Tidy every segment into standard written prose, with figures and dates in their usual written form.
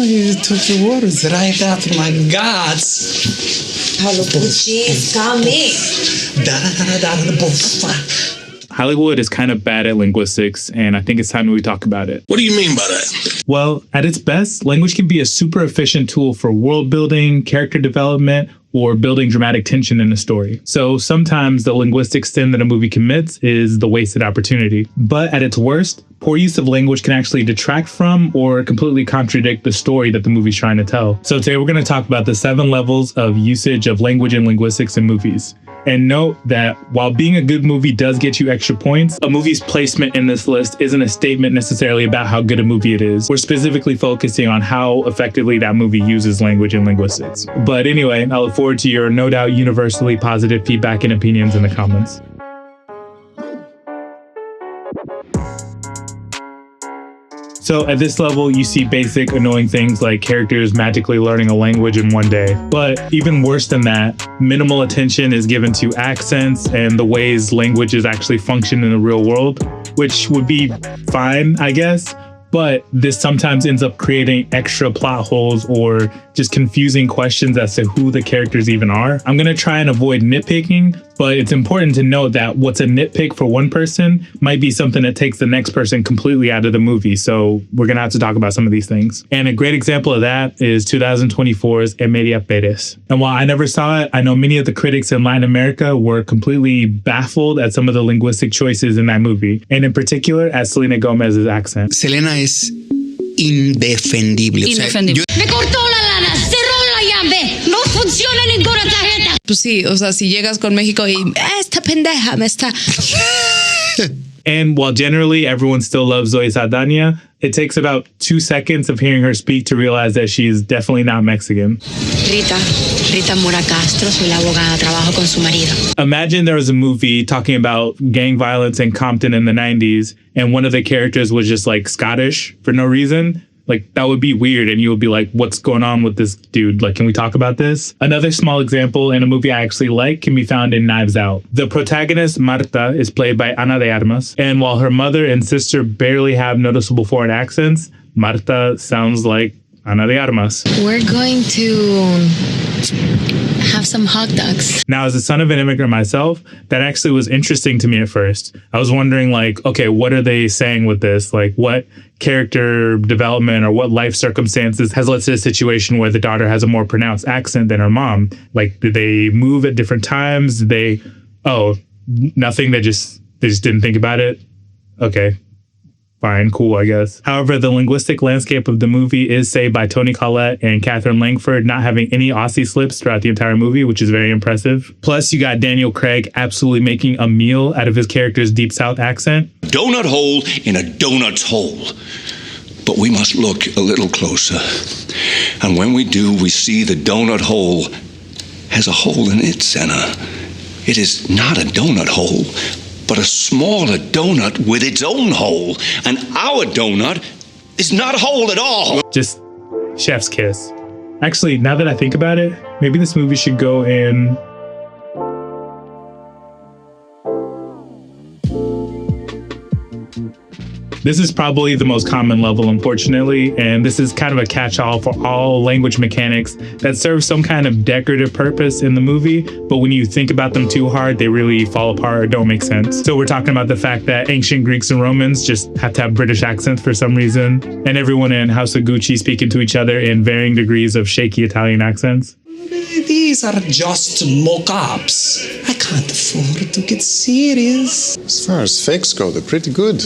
you took the words right out of my guts. Hello, Pucci, coming. Hollywood is kind of bad at linguistics, and I think it's time we talk about it. What do you mean by that? Well, at its best, language can be a super efficient tool for world building, character development, or building dramatic tension in a story. So sometimes the linguistic sin that a movie commits is the wasted opportunity. But at its worst, poor use of language can actually detract from or completely contradict the story that the movie's trying to tell. So today we're going to talk about the 7 levels of usage of language and linguistics in movies. And note that while being a good movie does get you extra points, a movie's placement in this list isn't a statement necessarily about how good a movie it is. We're specifically focusing on how effectively that movie uses language and linguistics. But anyway, I look forward to your no doubt universally positive feedback and opinions in the comments. So at this level, you see basic annoying things like characters magically learning a language in one day. But even worse than that, minimal attention is given to accents and the ways languages actually function in the real world, which would be fine, I guess. But this sometimes ends up creating extra plot holes or just confusing questions as to who the characters even are. I'm going to try and avoid nitpicking, but it's important to note that what's a nitpick for one person might be something that takes the next person completely out of the movie. So we're going to have to talk about some of these things. And a great example of that is 2024's Emilia Pérez. And while I never saw it, I know many of the critics in Latin America were completely baffled at some of the linguistic choices in that movie. And in particular, at Selena Gomez's accent. Selena es indefendible. Indefendible. Me cortó la lana, cerró la llave, no funciona ninguna tarjeta. Pues sí, o sea, si llegas con México y esta pendeja me está... And while generally everyone still loves Zoe Saldana, it takes about 2 seconds of hearing her speak to realize that she is definitely not Mexican. Rita Mora Castro, soy la abogada, trabajo con su marido. Imagine there was a movie talking about gang violence in Compton in the 90s, and one of the characters was just like Scottish for no reason. Like, that would be weird, and you would be like, what's going on with this dude? Like, can we talk about this? Another small example in a movie I actually like can be found in Knives Out. The protagonist, Marta, is played by Ana de Armas, and while her mother and sister barely have noticeable foreign accents, Marta sounds like Ana de Armas. We're going to have some hot dogs. Now, as a son of an immigrant myself, that actually was interesting to me at first. I was wondering, like, okay, what are they saying with this? Like, what character development or what life circumstances has led to a situation where the daughter has a more pronounced accent than her mom? Like, did they move at different times? Nothing. They just didn't think about it. Okay. Fine, cool, I guess. However, the linguistic landscape of the movie is saved by Toni Collette and Catherine Langford not having any Aussie slips throughout the entire movie, which is very impressive. Plus, you got Daniel Craig absolutely making a meal out of his character's Deep South accent. Donut hole in a donut's hole. But we must look a little closer. And when we do, we see the donut hole has a hole in its center. It is not a donut hole, but a smaller donut with its own hole. And our donut is not a hole at all. Just chef's kiss. Actually, now that I think about it, maybe this movie should go in... This is probably the most common level, unfortunately, and this is kind of a catch-all for all language mechanics that serve some kind of decorative purpose in the movie, but when you think about them too hard, they really fall apart or don't make sense. So we're talking about the fact that ancient Greeks and Romans just have to have British accents for some reason, and everyone in House of Gucci speaking to each other in varying degrees of shaky Italian accents. These are just mock-ups. I can't afford to get serious. As far as fakes go, they're pretty good.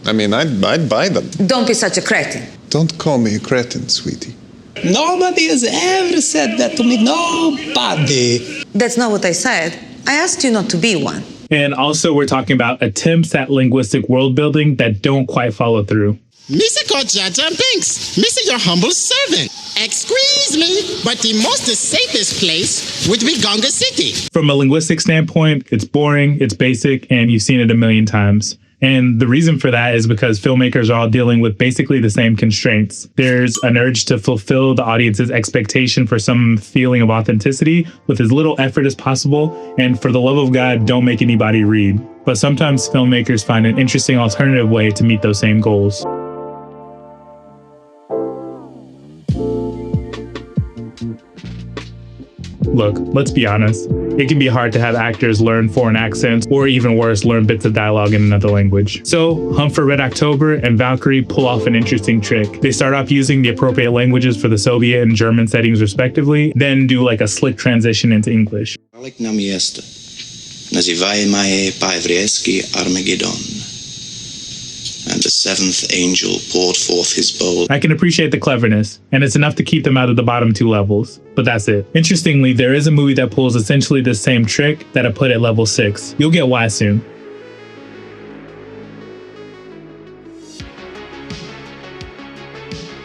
I mean, I'd buy them. Don't be such a cretin. Don't call me a cretin, sweetie. Nobody has ever said that to me. Nobody. That's not what I said. I asked you not to be one. And also, we're talking about attempts at linguistic world building that don't quite follow through. Mr. Jaja Binks, Mr. Your humble servant. Excuse me, but the most safest place would be Gonga City. From a linguistic standpoint, it's boring, it's basic, and you've seen it a million times. And the reason for that is because filmmakers are all dealing with basically the same constraints. There's an urge to fulfill the audience's expectation for some feeling of authenticity with as little effort as possible. And for the love of God, don't make anybody read. But sometimes filmmakers find an interesting alternative way to meet those same goals. Look, let's be honest. It can be hard to have actors learn foreign accents, or even worse, learn bits of dialogue in another language. So, Hunt for Red October and Valkyrie pull off an interesting trick. They start off using the appropriate languages for the Soviet and German settings respectively, then do like a slick transition into English. Armageddon. And the seventh angel poured forth his bowl. I can appreciate the cleverness, and it's enough to keep them out of the bottom 2 levels, but that's it. Interestingly, there is a movie that pulls essentially the same trick that I put at level 6. You'll get why soon.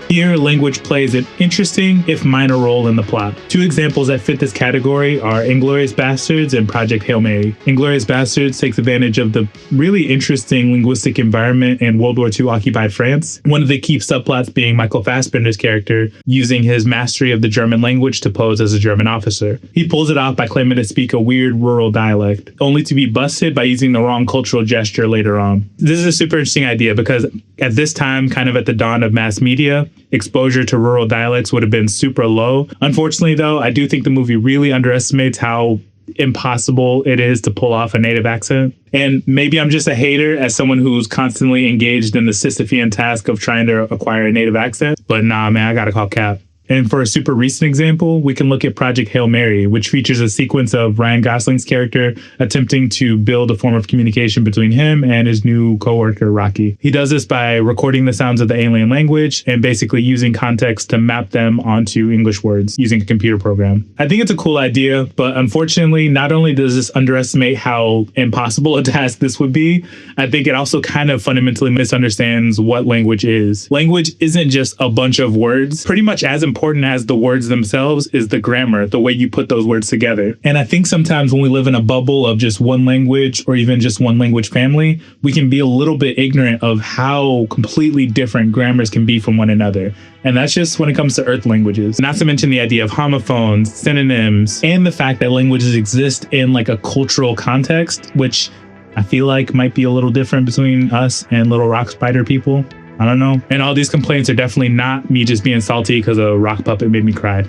Here, language plays an interesting, if minor, role in the plot. 2 examples that fit this category are Inglourious Basterds and Project Hail Mary. Inglourious Basterds takes advantage of the really interesting linguistic environment in World War II occupied France. One of the key subplots being Michael Fassbender's character using his mastery of the German language to pose as a German officer. He pulls it off by claiming to speak a weird rural dialect, only to be busted by using the wrong cultural gesture later on. This is a super interesting idea because at this time, kind of at the dawn of mass media, exposure to rural dialects would have been super low. Unfortunately, though, I do think the movie really underestimates how impossible it is to pull off a native accent. And maybe I'm just a hater as someone who's constantly engaged in the Sisyphean task of trying to acquire a native accent. But nah, man, I gotta call cap. And for a super recent example, we can look at Project Hail Mary, which features a sequence of Ryan Gosling's character attempting to build a form of communication between him and his new coworker, Rocky. He does this by recording the sounds of the alien language and basically using context to map them onto English words using a computer program. I think it's a cool idea, but unfortunately, not only does this underestimate how impossible a task this would be, I think it also kind of fundamentally misunderstands what language is. Language isn't just a bunch of words. Pretty much as important as the words themselves is the grammar, the way you put those words together. And I think sometimes when we live in a bubble of just one language or even just one language family, we can be a little bit ignorant of how completely different grammars can be from one another. And that's just when it comes to Earth languages. Not to mention the idea of homophones, synonyms, and the fact that languages exist in like a cultural context, which I feel like might be a little different between us and little rock spider people. I don't know. And all these complaints are definitely not me just being salty because a rock puppet made me cry.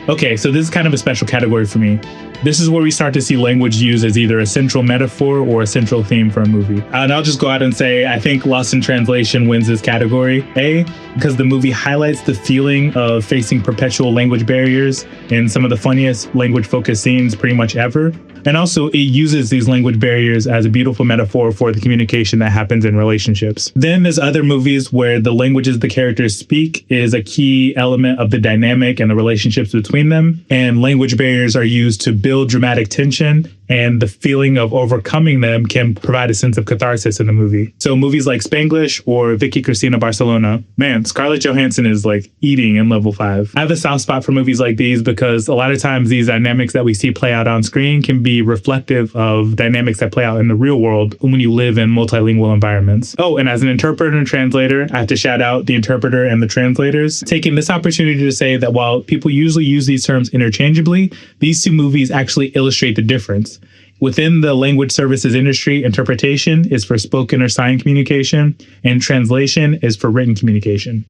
Okay, so this is kind of a special category for me. This is where we start to see language used as either a central metaphor or a central theme for a movie. And I'll just go out and say, I think Lost in Translation wins this category. A, because the movie highlights the feeling of facing perpetual language barriers in some of the funniest language-focused scenes pretty much ever. And also, it uses these language barriers as a beautiful metaphor for the communication that happens in relationships. Then there's other movies where the languages the characters speak is a key element of the dynamic and the relationships between them. And language barriers are used to build dramatic tension, and the feeling of overcoming them can provide a sense of catharsis in the movie. So movies like Spanglish or Vicky Cristina Barcelona, man, Scarlett Johansson is like eating in level 5. I have a soft spot for movies like these because a lot of times these dynamics that we see play out on screen can be reflective of dynamics that play out in the real world when you live in multilingual environments. Oh, and as an interpreter and translator, I have to shout out the interpreter and the translators, taking this opportunity to say that while people usually use these terms interchangeably, these 2 movies actually illustrate the difference. Within the language services industry, interpretation is for spoken or signed communication, and translation is for written communication.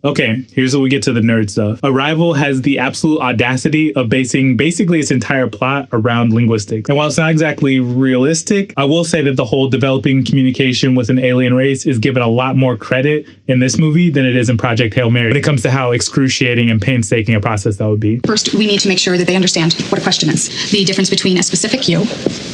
Okay, here's where we get to the nerd stuff. Arrival has the absolute audacity of basing basically its entire plot around linguistics. And while it's not exactly realistic, I will say that the whole developing communication with an alien race is given a lot more credit in this movie than it is in Project Hail Mary when it comes to how excruciating and painstaking a process that would be. First, we need to make sure that they understand what a question is, the difference between a specific you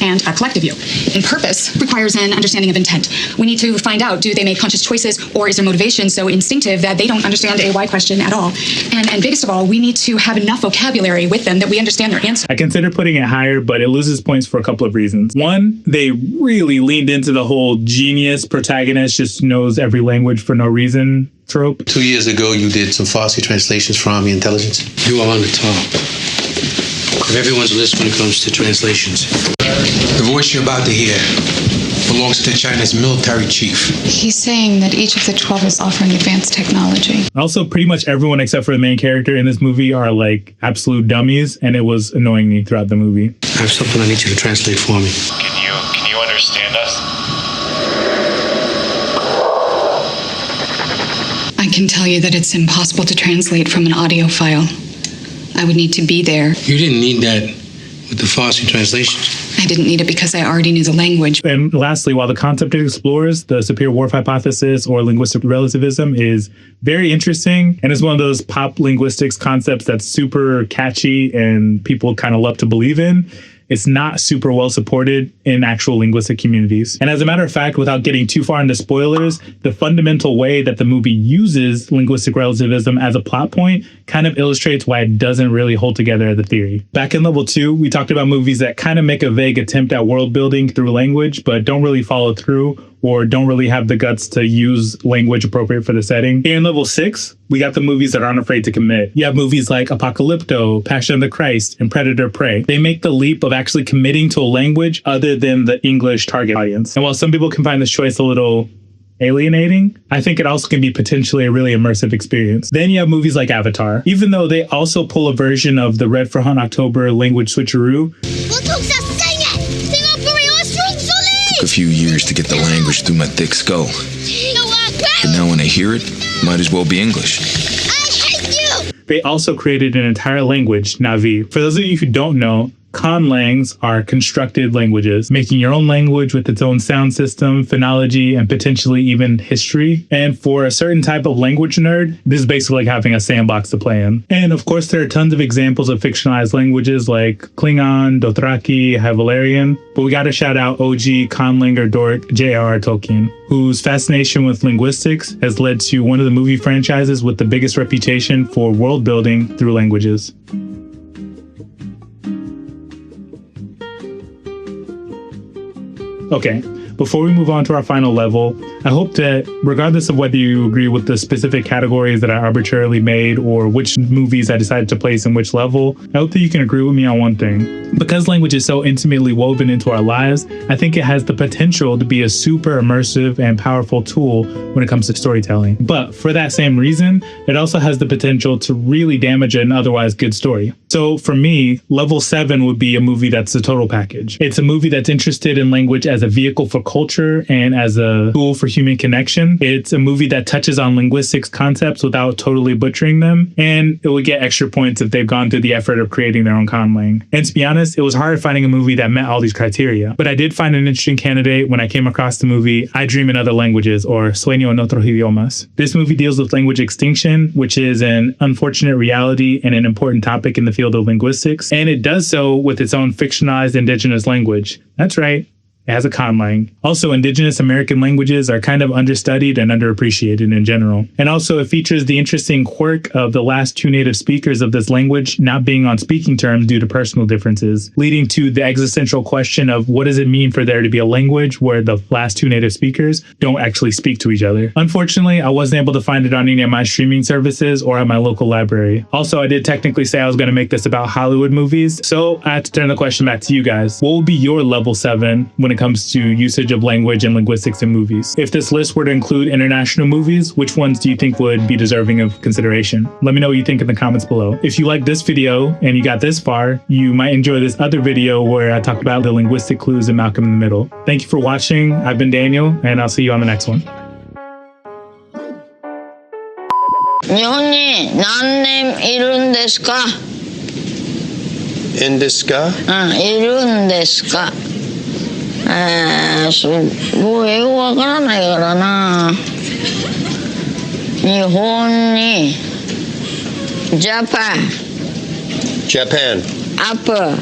and a collective you. And purpose requires an understanding of intent. We need to find out, do they make conscious choices, or is their motivation so instinctive that they don't understand a why question at all? And biggest of all, we need to have enough vocabulary with them that we understand their answer. I consider putting it higher, but it loses points for a couple of reasons. One, they really leaned into the whole genius protagonist just knows every language for no reason trope. 2 years ago, you did some Farsi translations for Army intelligence. You are on the top of everyone's list when it comes to translations. The voice you're about to hear belongs to China's military chief. He's saying that each of the 12 is offering advanced technology. Also, pretty much everyone except for the main character in this movie are like absolute dummies, and it was annoying me throughout the movie. I have something I need you to translate for me. Can you understand can tell you that it's impossible to translate from an audio file. I would need to be there. You didn't need that with the Farsi translations. I didn't need it because I already knew the language. And lastly, while the concept it explores, the Sapir-Whorf hypothesis or linguistic relativism is very interesting and is one of those pop linguistics concepts that's super catchy and people kind of love to believe in. It's not super well supported in actual linguistic communities. And as a matter of fact, without getting too far into spoilers, the fundamental way that the movie uses linguistic relativism as a plot point kind of illustrates why it doesn't really hold together as a theory. Back in level 2, we talked about movies that kind of make a vague attempt at world building through language, but don't really follow through or don't really have the guts to use language appropriate for the setting. Here in level 6, we got the movies that aren't afraid to commit. You have movies like Apocalypto, Passion of the Christ, and Predator Prey. They make the leap of actually committing to a language other than the English target audience. And while some people can find this choice a little alienating, I think it also can be potentially a really immersive experience. Then you have movies like Avatar. Even though they also pull a version of the Red for Hunt October language switcheroo, took a few years to get the language through my thick skull. But now when I hear it, might as well be English. they also created an entire language, Na'vi. For those of you who don't know, Conlangs are constructed languages, making your own language with its own sound system, phonology, and potentially even history. And for a certain type of language nerd, this is basically like having a sandbox to play in. And of course, there are tons of examples of fictionalized languages like Klingon, Dothraki, High Valyrian. But we got to shout out OG Conlanger dork J.R.R. Tolkien, whose fascination with linguistics has led to one of the movie franchises with the biggest reputation for world building through languages. Okay, before we move on to our final level, I hope that regardless of whether you agree with the specific categories that I arbitrarily made or which movies I decided to place in which level, I hope that you can agree with me on one thing. Because language is so intimately woven into our lives, I think it has the potential to be a super immersive and powerful tool when it comes to storytelling. But for that same reason, it also has the potential to really damage an otherwise good story. So for me, level 7 would be a movie that's the total package. It's a movie that's interested in language as a vehicle for culture and as a tool for human connection. It's a movie that touches on linguistics concepts without totally butchering them, and it would get extra points if they've gone through the effort of creating their own conlang. And to be honest, it was hard finding a movie that met all these criteria, but I did find an interesting candidate when I came across the movie I Dream in Other Languages, or Sueño en Otros Idiomas. This movie deals with language extinction, which is an unfortunate reality and an important topic in the field of linguistics, and it does so with its own fictionalized indigenous language. That's right. It has a conlang. Also, indigenous American languages are kind of understudied and underappreciated in general. And also, it features the interesting quirk of the last two native speakers of this language not being on speaking terms due to personal differences, leading to the existential question of what does it mean for there to be a language where the last two native speakers don't actually speak to each other. Unfortunately, I wasn't able to find it on any of my streaming services or at my local library. Also, I did technically say I was going to make this about Hollywood movies, so I had to turn the question back to you guys. What would be your level 7 when it comes to usage of language and linguistics in movies? If this list were to include international movies, which ones do you think would be deserving of consideration? Let me know what you think in the comments below. If you like this video and you got this far, you might enjoy this other video where I talked about the linguistic clues in Malcolm in the Middle. Thank you for watching. I've been Daniel, and I'll see you on the next one. 日本に何年いるんですか? In this car? いるんですか? すごい英語わからないからな。日本に Japan Japan Upper